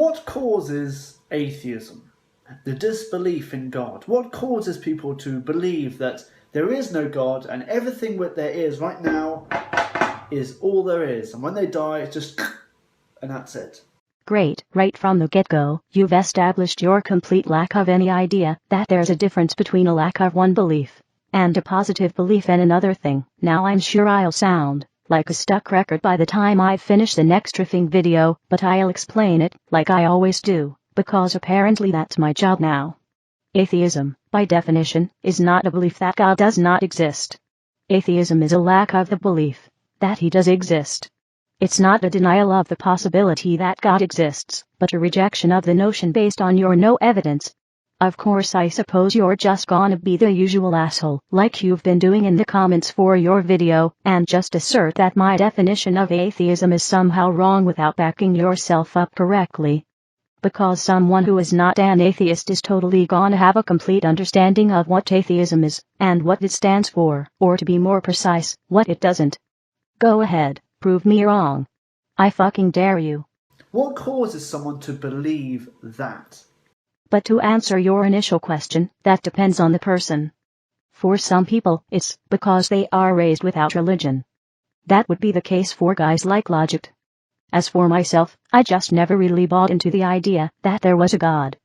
What causes atheism? The disbelief in God. What causes people to believe that there is no God and everything that there is right now is all there is, and when they die it's just and that's it? Great, right from the get-go, you've established your complete lack of any idea that there's a difference between a lack of one belief and a positive belief in another thing. Now I'm sure I'll sound like a stuck record by the time I finish the next riffing video, but I'll explain it like I always do, because apparently that's my job now. Atheism, by definition, is not a belief that God does not exist. Atheism is a lack of the belief that he does exist. It's not a denial of the possibility that God exists, but a rejection of the notion based on your no evidence. Of course, I suppose you're just gonna be the usual asshole, like you've been doing in the comments for your video, and just assert that my definition of atheism is somehow wrong without backing yourself up correctly. Because someone who is not an atheist is totally gonna have a complete understanding of what atheism is, and what it stands for, or to be more precise, what it doesn't. Go ahead, prove me wrong. I fucking dare you. What causes someone to believe that? But to answer your initial question, that depends on the person. For some people, it's because they are raised without religion. That would be the case for guys like Logic. As for myself, I just never really bought into the idea that there was a God.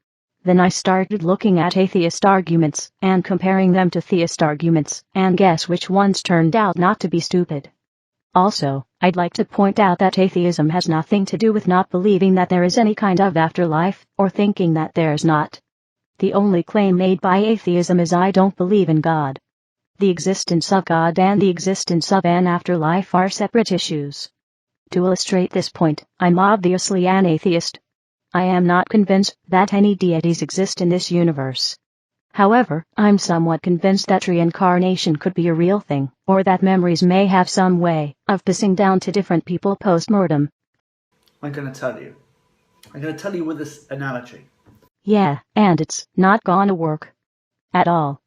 Then I started looking at atheist arguments and comparing them to theist arguments, and guess which ones turned out not to be stupid. Also, I'd like to point out that atheism has nothing to do with not believing that there is any kind of afterlife, or thinking that there's not. The only claim made by atheism is I don't believe in God. The existence of God and the existence of an afterlife are separate issues. To illustrate this point, I'm obviously an atheist. I am not convinced that any deities exist in this universe. However, I'm somewhat convinced that reincarnation could be a real thing, or that memories may have some way of passing down to different people post-mortem. I'm going to tell you with this analogy. Yeah, and it's not gonna work. At all.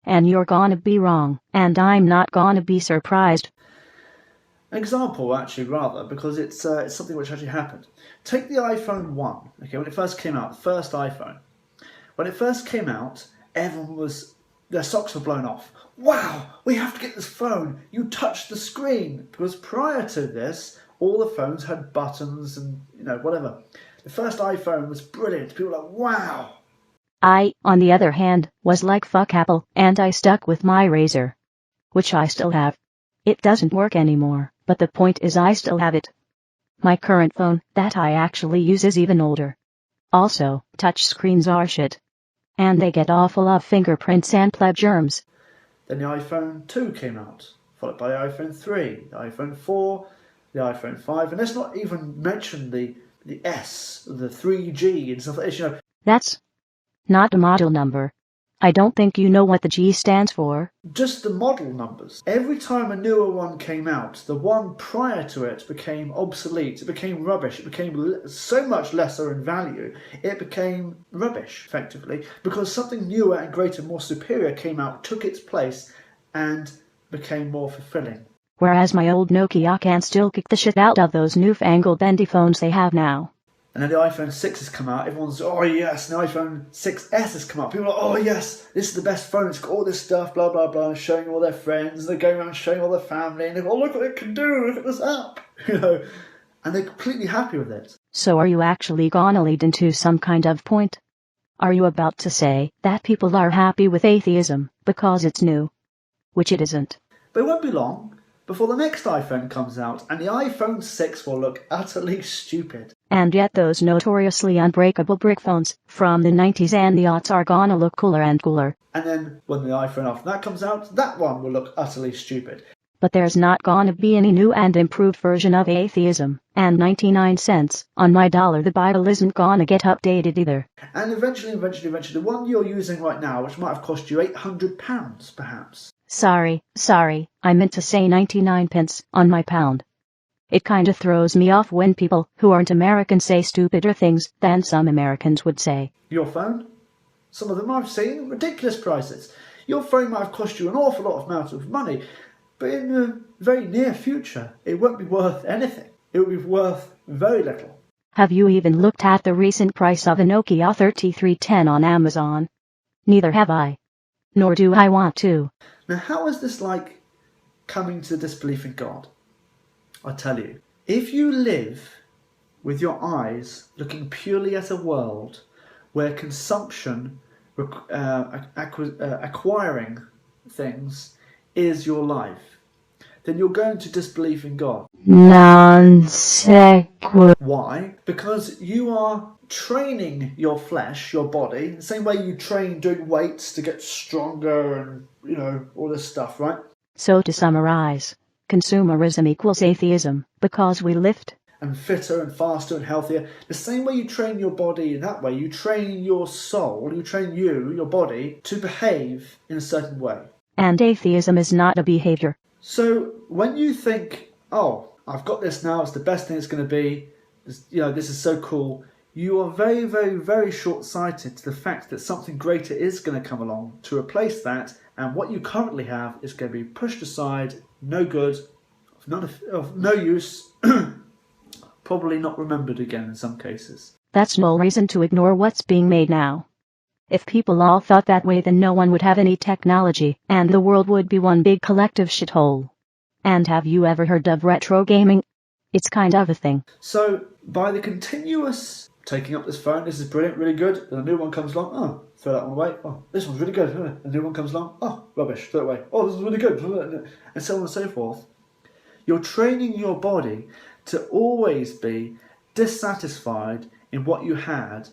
And you're gonna be wrong, and I'm not gonna be surprised. An example, actually, rather, because it's something which actually happened. Take the iPhone 1, okay, when it first came out, the first iPhone. When it first came out, everyone their socks were blown off. Wow, we have to get this phone. You touch the screen. Because prior to this, all the phones had buttons and, whatever. The first iPhone was brilliant. People were like, wow. I, on the other hand, was like fuck Apple, and I stuck with my Razor. Which I still have. It doesn't work anymore, but the point is I still have it. My current phone, that I actually use, is even older. Also, touchscreens are shit. And they get awful of fingerprints and pleb germs. Then the iPhone 2 came out, followed by the iPhone 3, the iPhone 4, the iPhone 5, and let's not even mention the S, the 3G and stuff like this, That's not a model number. I don't think you know what the G stands for. Just the model numbers. Every time a newer one came out, the one prior to it became obsolete, it became rubbish, it became so much lesser in value, it became rubbish, effectively, because something newer and greater, more superior came out, took its place, and became more fulfilling. Whereas my old Nokia can still kick the shit out of those newfangled bendy phones they have now. And then the iPhone 6 has come out, everyone's, oh yes, and the iPhone 6S has come out. People are like, oh yes, this is the best phone, it's got all this stuff, blah, blah, blah, showing all their friends, and they're going around showing all their family, and they go, oh look what it can do, look at this app, and they're completely happy with it. So are you actually gonna lead into some kind of point? Are you about to say that people are happy with atheism because it's new? Which it isn't. But it won't be long before the next iPhone comes out, and the iPhone 6 will look utterly stupid. And yet those notoriously unbreakable brick phones from the 90s and the aughts are gonna look cooler and cooler. And then when the iPhone after that comes out, that one will look utterly stupid. But there's not gonna be any new and improved version of atheism, and 99 cents on my dollar the Bible isn't gonna get updated either. And eventually, the one you're using right now, which might have cost you £800 perhaps. Sorry, I meant to say 99 pence on my pound. It kinda throws me off when people who aren't American say stupider things than some Americans would say. Your phone? Some of them I've seen ridiculous prices. Your phone might have cost you an awful lot of amount of money, but in the very near future, it won't be worth anything. It will be worth very little. Have you even looked at the recent price of a Nokia 3310 on Amazon? Neither have I. Nor do I want to. Now, how is this like coming to disbelief in God? I tell you, if you live with your eyes looking purely at a world where consumption, acquiring things is your life, then you're going to disbelieve in God. Non sequitur. Why? Because you are training your flesh, your body, the same way you train doing weights to get stronger and, all this stuff, right? So to summarize, consumerism equals atheism, because we lift and fitter and faster and healthier. The same way you train your body in that way, you train your soul, you train your body, to behave in a certain way. And atheism is not a behavior. So when you think, oh, I've got this now, it's the best thing it's going to be, this is so cool, you are very, very, very short-sighted to the fact that something greater is going to come along to replace that, and what you currently have is going to be pushed aside, no good, of no use, probably not remembered again in some cases. That's no reason to ignore what's being made now. If people all thought that way, then no one would have any technology, and the world would be one big collective shithole. And have you ever heard of retro gaming? It's kind of a thing. So, by the continuous taking up this phone, this is brilliant, really good, then a new one comes along, oh, throw that one away, oh, this one's really good, a new one comes along, oh, rubbish, throw it away, oh, this is really good, and so on and so forth. You're training your body to always be dissatisfied in what you had,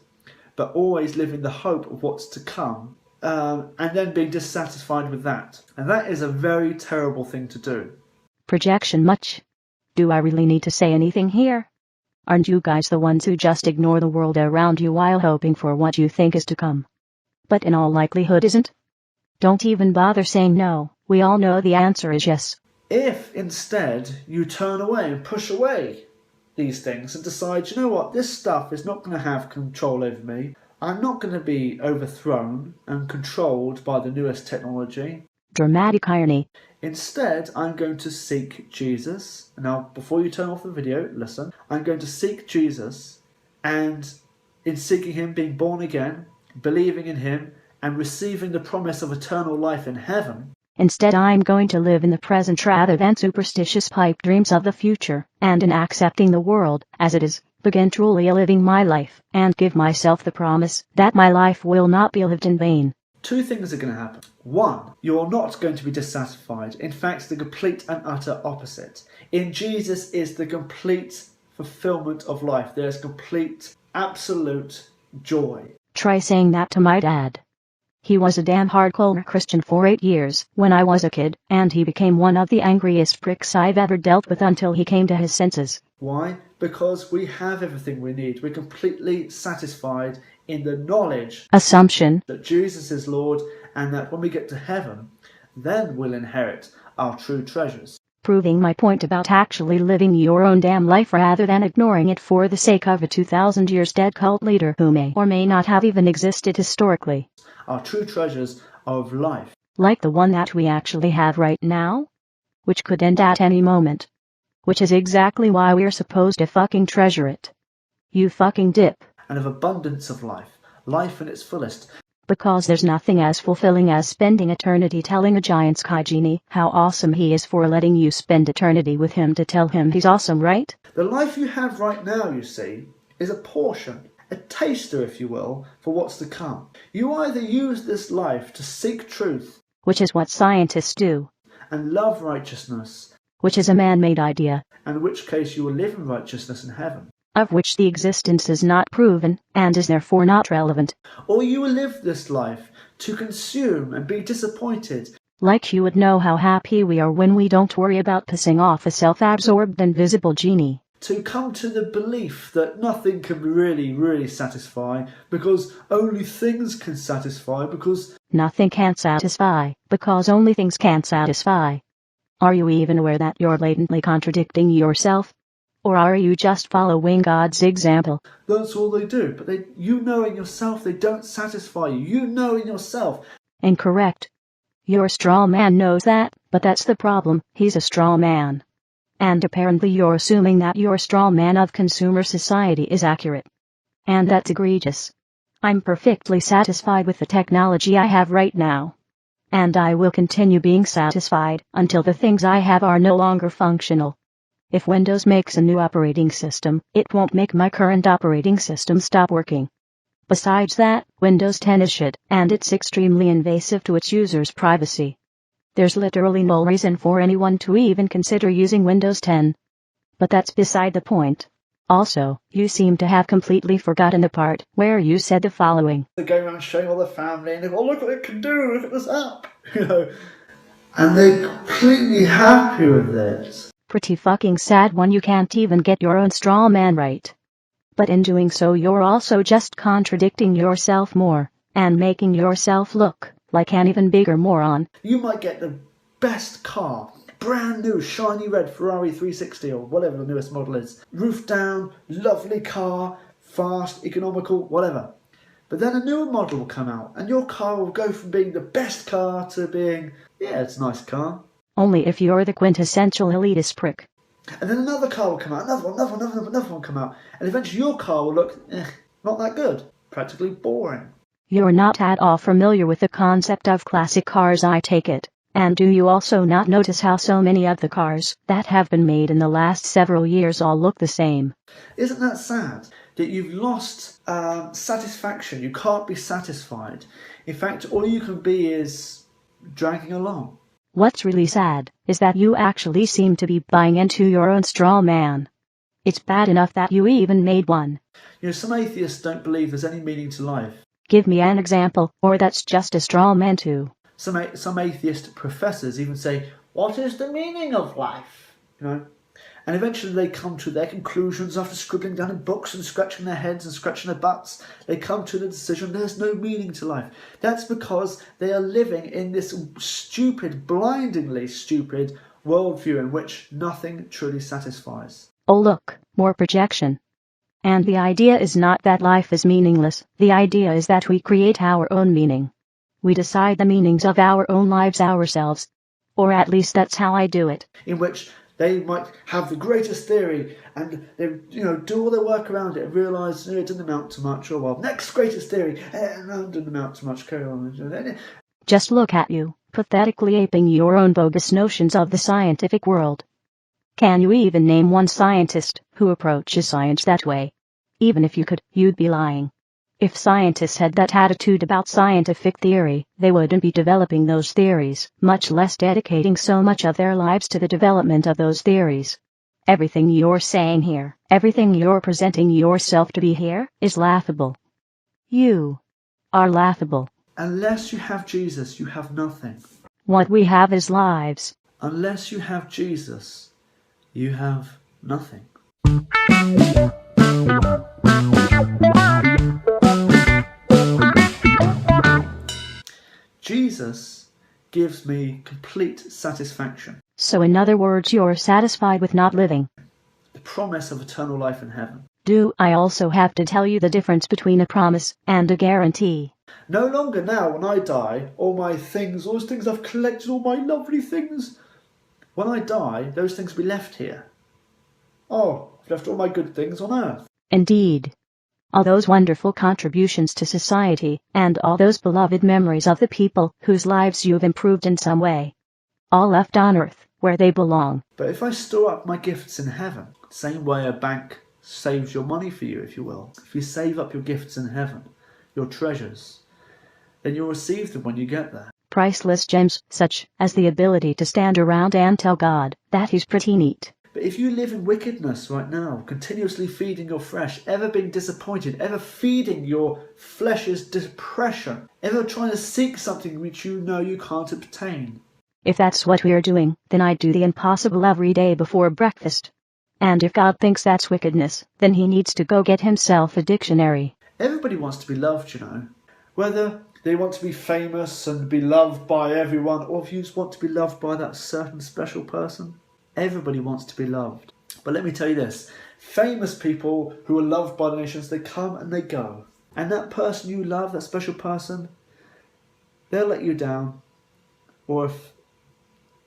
but always live in the hope of what's to come, and then being dissatisfied with that. And that is a very terrible thing to do. Projection much? Do I really need to say anything here? Aren't you guys the ones who just ignore the world around you while hoping for what you think is to come? But in all likelihood isn't? Don't even bother saying no, we all know the answer is yes. If instead you turn away and push away these things and decide, you know what, this stuff is not going to have control over me, I'm not going to be overthrown and controlled by the newest technology. Dramatic irony. Instead, I'm going to seek Jesus. Now, before you turn off the video, listen. I'm going to seek Jesus, and in seeking him, being born again, believing in him, and receiving the promise of eternal life in heaven. Instead, I'm going to live in the present rather than superstitious pipe dreams of the future, and in accepting the world as it is, begin truly living my life, and give myself the promise that my life will not be lived in vain. Two things are going to happen. One, you're not going to be dissatisfied. In fact, the complete and utter opposite. In Jesus is the complete fulfillment of life. There's complete, absolute joy. Try saying that to my dad. He was a damn hardcore Christian for 8 years when I was a kid, and he became one of the angriest pricks I've ever dealt with until he came to his senses. Why? Because we have everything we need. We're completely satisfied in the knowledge, assumption, that Jesus is Lord, and that when we get to heaven, then we'll inherit our true treasures. Proving my point about actually living your own damn life rather than ignoring it for the sake of a 2,000 years dead cult leader who may or may not have even existed historically. Our true treasures are of life. Like the one that we actually have right now? Which could end at any moment. Which is exactly why we're supposed to fucking treasure it. You fucking dip. And of abundance of life. Life in its fullest. Because there's nothing as fulfilling as spending eternity telling a giant sky genie how awesome he is for letting you spend eternity with him to tell him he's awesome, right? The life you have right now, you see, is a portion, a taster, if you will, for what's to come. You either use this life to seek truth, which is what scientists do, and love righteousness, which is a man-made idea, and in which case you will live in righteousness in heaven, of which the existence is not proven, and is therefore not relevant. Or you will live this life to consume and be disappointed. Like you would know how happy we are when we don't worry about pissing off a self-absorbed invisible genie. To come to the belief that nothing can really satisfy, because only things can satisfy, because nothing can satisfy, because only things can satisfy. Are you even aware that you're blatantly contradicting yourself? Or are you just following God's example? That's all they do, but you know in yourself they don't satisfy you. You know in yourself. Incorrect. Your straw man knows that, but that's the problem, he's a straw man. And apparently you're assuming that your straw man of consumer society is accurate. And that's egregious. I'm perfectly satisfied with the technology I have right now. And I will continue being satisfied until the things I have are no longer functional. If Windows makes a new operating system, it won't make my current operating system stop working. Besides that, Windows 10 is shit, and it's extremely invasive to its users' privacy. There's literally no reason for anyone to even consider using Windows 10. But that's beside the point. Also, you seem to have completely forgotten the part where you said the following. They're going around showing all the family and they go, oh, look what it can do, look at this app. And they're completely happy with it. Pretty fucking sad when you can't even get your own straw man right. But in doing so you're also just contradicting yourself more, and making yourself look like an even bigger moron. You might get the best car, brand new shiny red Ferrari 360 or whatever the newest model is. Roof down, lovely car, fast, economical, whatever. But then a newer model will come out and your car will go from being the best car to being, yeah, it's a nice car. Only if you're the quintessential elitist prick. And then another car will come out, another one will come out. And eventually your car will look, not that good. Practically boring. You're not at all familiar with the concept of classic cars, I take it. And do you also not notice how so many of the cars that have been made in the last several years all look the same? Isn't that sad? That you've lost satisfaction. You can't be satisfied. In fact, all you can be is dragging along. What's really sad is that you actually seem to be buying into your own straw man. It's bad enough that you even made one. You know, some atheists don't believe there's any meaning to life. Give me an example, or that's just a straw man too. Some atheist professors even say, what is the meaning of life? You know? And eventually they come to their conclusions after scribbling down in books and scratching their heads and scratching their butts. They come to the decision there's no meaning to life. That's because they are living in this stupid, blindingly stupid worldview in which nothing truly satisfies. Oh look, more projection. And the idea is not that life is meaningless, the idea is that we create our own meaning. We decide the meanings of our own lives ourselves. Or at least that's how I do it. In which they might have the greatest theory and they do all their work around it and realise it didn't amount to much, or well, next greatest theory, no, it didn't amount to much, carry on. Just look at you, pathetically aping your own bogus notions of the scientific world. Can you even name one scientist who approaches science that way? Even if you could, you'd be lying. If scientists had that attitude about scientific theory, they wouldn't be developing those theories, much less dedicating so much of their lives to the development of those theories. Everything you're saying here, everything you're presenting yourself to be here, is laughable. You are laughable. Unless you have Jesus, you have nothing. What we have is lives. Unless you have Jesus, you have nothing. Jesus gives me complete satisfaction. So in other words, you're satisfied with not living. The promise of eternal life in heaven. Do I also have to tell you the difference between a promise and a guarantee? No longer now, when I die, all my things, all those things I've collected, all my lovely things, when I die, those things will be left here. Oh, I've left all my good things on earth. Indeed. All those wonderful contributions to society, and all those beloved memories of the people whose lives you've improved in some way. All left on earth, where they belong. But if I store up my gifts in heaven, same way a bank saves your money for you, if you will. If you save up your gifts in heaven, your treasures, then you'll receive them when you get there. Priceless gems, such as the ability to stand around and tell God that he's pretty neat. But if you live in wickedness right now, continuously feeding your flesh, ever being disappointed, ever feeding your flesh's depression, ever trying to seek something which you know you can't obtain. If that's what we're doing, then I do the impossible every day before breakfast. And if God thinks that's wickedness, then he needs to go get himself a dictionary. Everybody wants to be loved, you know. Whether they want to be famous and be loved by everyone, or if you just want to be loved by that certain special person. Everybody wants to be loved. But let me tell you this, famous people who are loved by the nations, they come and they go. And that person you love, that special person, they'll let you down. Or if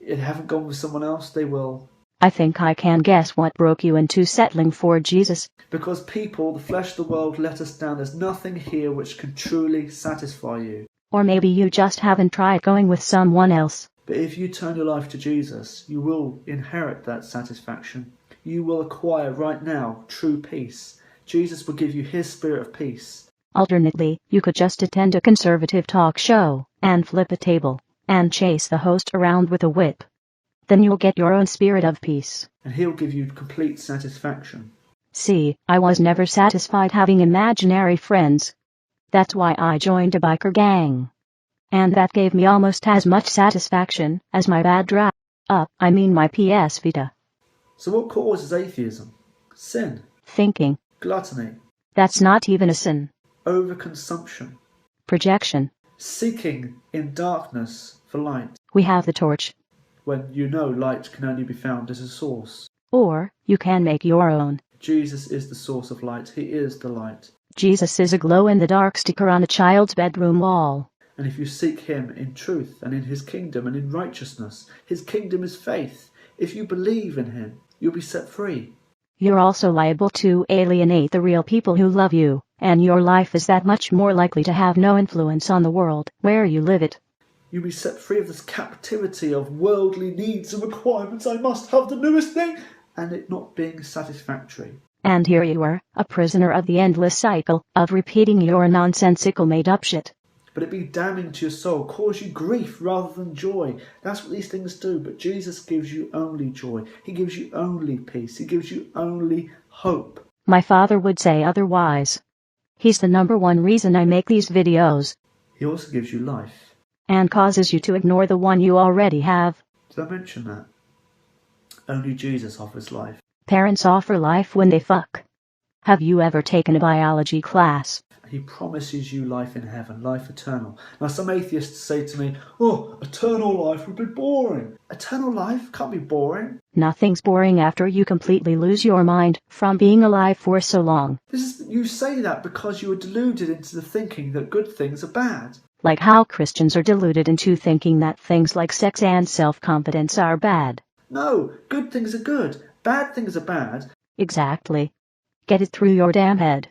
it haven't gone with someone else, they will. I think I can guess what broke you into settling for Jesus. Because people, the flesh of the world, let us down. There's nothing here which can truly satisfy you. Or maybe you just haven't tried going with someone else. But if you turn your life to Jesus, you will inherit that satisfaction. You will acquire right now true peace. Jesus will give you his spirit of peace. Alternately, you could just attend a conservative talk show, and flip a table, and chase the host around with a whip. Then you'll get your own spirit of peace. And he'll give you complete satisfaction. See, I was never satisfied having imaginary friends. That's why I joined a biker gang. And that gave me almost as much satisfaction as my bad my PS Vita. So what causes atheism? Sin. Thinking. Gluttony. That's not even a sin. Overconsumption. Projection. Seeking in darkness for light. We have the torch. When you know light can only be found as a source. Or, you can make your own. Jesus is the source of light. He is the light. Jesus is a glow-in-the-dark sticker on a child's bedroom wall. And if you seek him in truth and in his kingdom and in righteousness, his kingdom is faith. If you believe in him, you'll be set free. You're also liable to alienate the real people who love you, and your life is that much more likely to have no influence on the world where you live it. You'll be set free of this captivity of worldly needs and requirements. I must have the newest thing, and it not being satisfactory. And here you are, a prisoner of the endless cycle of repeating your nonsensical made-up shit. But it be damning to your soul, cause you grief rather than joy. That's what these things do. But Jesus gives you only joy. He gives you only peace. He gives you only hope. My father would say otherwise. He's the number one reason I make these videos. He also gives you life. And causes you to ignore the one you already have. Did I mention that? Only Jesus offers life. Parents offer life when they fuck. Have you ever taken a biology class? He promises you life in heaven, life eternal. Now some atheists say to me, oh, eternal life would be boring. Eternal life can't be boring. Nothing's boring after you completely lose your mind from being alive for so long. You say that because you are deluded into the thinking that good things are bad. Like how Christians are deluded into thinking that things like sex and self-confidence are bad. No, good things are good. Bad things are bad. Exactly. Get it through your damn head.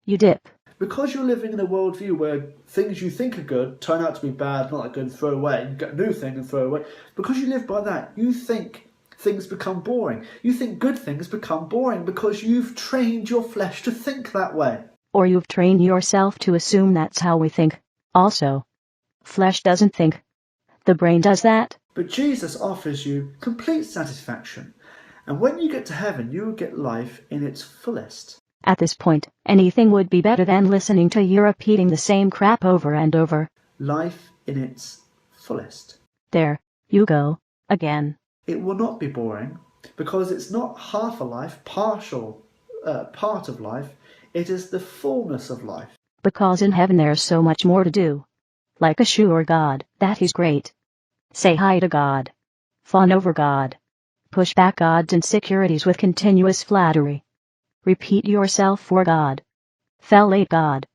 You dip. Because you're living in a worldview where things you think are good turn out to be bad, not that good, throw away. You get a new thing and throw away. Because you live by that, you think things become boring. You think good things become boring because you've trained your flesh to think that way. Or you've trained yourself to assume that's how we think. Also, flesh doesn't think. The brain does that. But Jesus offers you complete satisfaction. And when you get to heaven, you will get life in its fullest. At this point, anything would be better than listening to you repeating the same crap over and over. Life in its fullest. There, you go, again. It will not be boring, because it's not half a life, part of life. It is the fullness of life. Because in heaven there's so much more to do. Like assure God that he's great. Say hi to God. Fawn over God. Push back God's insecurities with continuous flattery. Repeat yourself for God. Fellate God.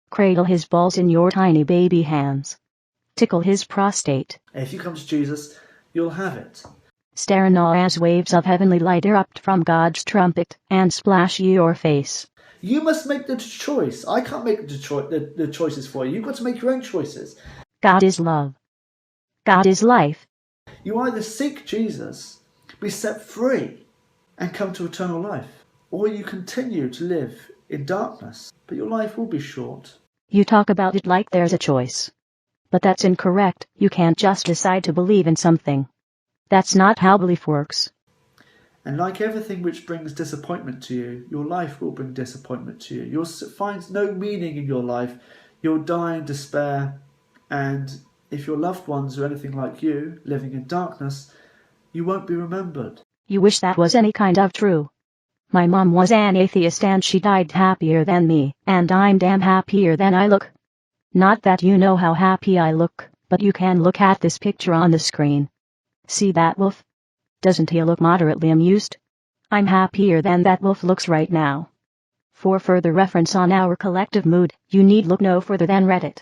Cradle his balls in your tiny baby hands. Tickle his prostate. If you come to Jesus, you'll have it. Stare in awe as waves of heavenly light erupt from God's trumpet and splash your face. You must make the choice. I can't make the choices for you. You've got to make your own choices. God is love. God is life. You either seek Jesus, be set free, and come to eternal life. Or you continue to live in darkness, but your life will be short. You talk about it like there's a choice. But that's incorrect. You can't just decide to believe in something. That's not how belief works. And like everything which brings disappointment to you, your life will bring disappointment to you. You'll find no meaning in your life. You'll die in despair. And if your loved ones are anything like you, living in darkness, you won't be remembered. You wish that was any kind of true. My mom was an atheist and she died happier than me, and I'm damn happier than I look. Not that you know how happy I look, but you can look at this picture on the screen. See that wolf? Doesn't he look moderately amused? I'm happier than that wolf looks right now. For further reference on our collective mood, you need look no further than Reddit.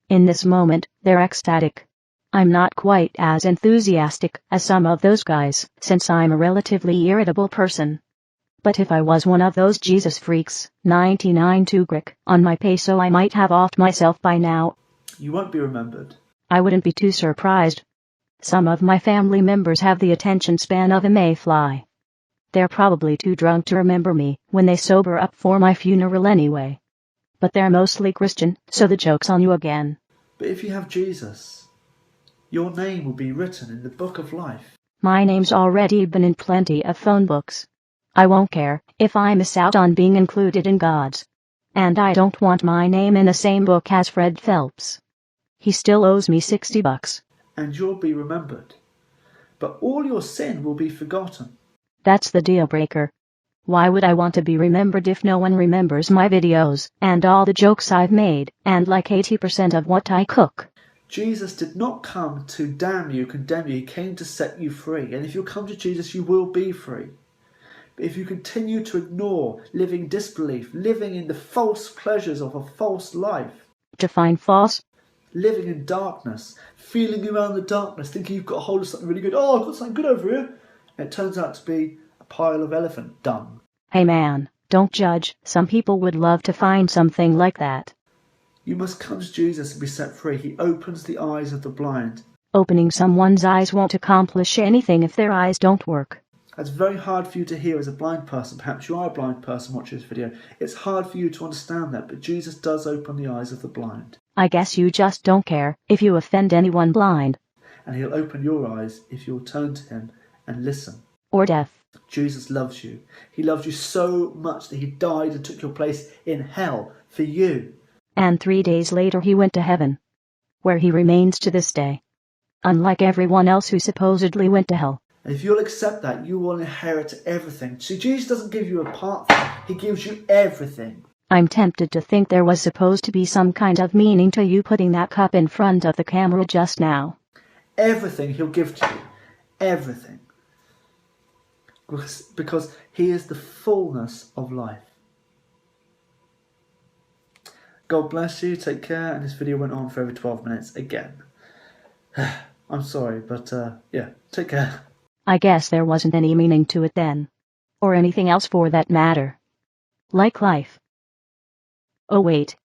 In this moment, they're ecstatic. I'm not quite as enthusiastic as some of those guys, since I'm a relatively irritable person. But if I was one of those Jesus freaks, 99 Tugrik, on my peso, I might have offed myself by now. You won't be remembered. I wouldn't be too surprised. Some of my family members have the attention span of a mayfly. They're probably too drunk to remember me when they sober up for my funeral anyway. But they're mostly Christian, so the joke's on you again. But if you have Jesus, your name will be written in the book of life. My name's already been in plenty of phone books. I won't care if I miss out on being included in God's. And I don't want my name in the same book as Fred Phelps. He still owes me $60. And you'll be remembered. But all your sin will be forgotten. That's the deal breaker. Why would I want to be remembered if no one remembers my videos, and all the jokes I've made, and like 80% of what I cook? Jesus did not come to damn you, condemn you. He came to set you free. And if you come to Jesus, you will be free. But if you continue to ignore living disbelief, living in the false pleasures of a false life, Define false. living in darkness, feeling around the darkness, thinking you've got a hold of something really good. Oh, I've got something good over here. And it turns out to be a pile of elephant dung. Hey man, don't judge. Some people would love to find something like that. You must come to Jesus and be set free. He opens the eyes of the blind. Opening someone's eyes won't accomplish anything if their eyes don't work. That's very hard for you to hear as a blind person. Perhaps you are a blind person watching this video. It's hard for you to understand that, but Jesus does open the eyes of the blind. I guess you just don't care if you offend anyone blind. And he'll open your eyes if you'll turn to him and listen. Or deaf. Jesus loves you. He loves you so much that he died and took your place in hell for you. And 3 days later he went to heaven, where he remains to this day. Unlike everyone else who supposedly went to hell. And if you'll accept that, you will inherit everything. See, Jesus doesn't give you a part thing. He gives you everything. I'm tempted to think there was supposed to be some kind of meaning to you putting that cup in front of the camera just now. Everything he'll give to you. Everything. Because he is the fullness of life. God bless you. Take care. And this video went on for over 12 minutes again. I'm sorry, but yeah, take care. I guess there wasn't any meaning to it then. Or anything else for that matter. Like life. Oh wait,